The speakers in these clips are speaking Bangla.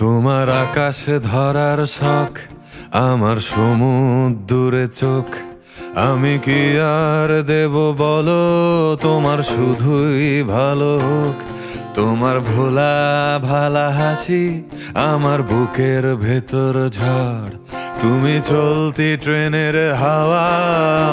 তোমার আকাশে ধরার শখ, আমার সমুদ্রে চোখ। আমি কি আর দেব বলো, তোমার শুধুই ভালো হোক। তোমার ভোলা ভালা হাসি আমার বুকের ভেতর ঝড়। তুমি চলতি ট্রেনের হাওয়া,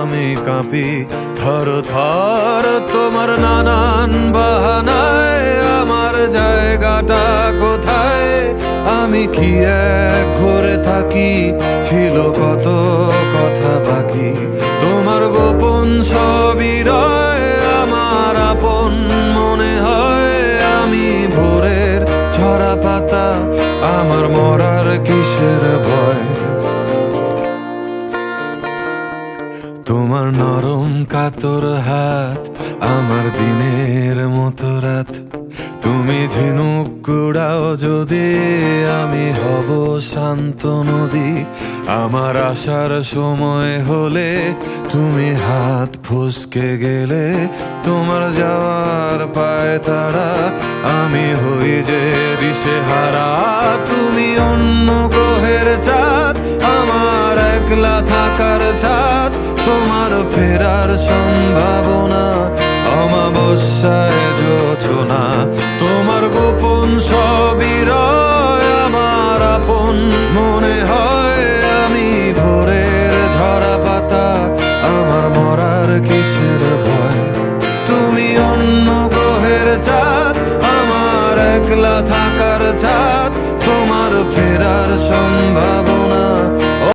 আমি কাঁপি থর থর। তোমার নানান বাহানায় আমার জায়গাটা কোথায়? আমি কি এক ঘরে থাকি, ছিল কত কথা বাকি। তোমার গোপন সবই রয়, আমার আপন মনে হয়। আমি ভোরের ঝরা পাতা, আমার মরার কিসের ভয়? তোমার নরম কাতর হাত, আমার দিনের মতো রাত। তুমি ঝিনুক কুড়াও যদি, আমি হব শান্ত নদী। আমার আসার সময় হলে তুমি হাত ফসকে গেলে। তোমার যাওয়ার পায় তারা, আমি হই যে দিশেহারা। তুমি অন্য গ্রহের চাঁদ, আমার একলা থাকার ছাদ। তোমার ফেরার সম্ভাবনা, অমাবস্যায় জোছনা। তোমার গোপন সবই রয়, আমার আপন মনে হয়। আমি ভোরের ঝরা পাতা, আমার মরার কিসের ভয়? তুমি অন্য গ্রহের চাঁদ, আমার একলা থাকার ছাদ। তোমার ফেরার সম্ভাবনা।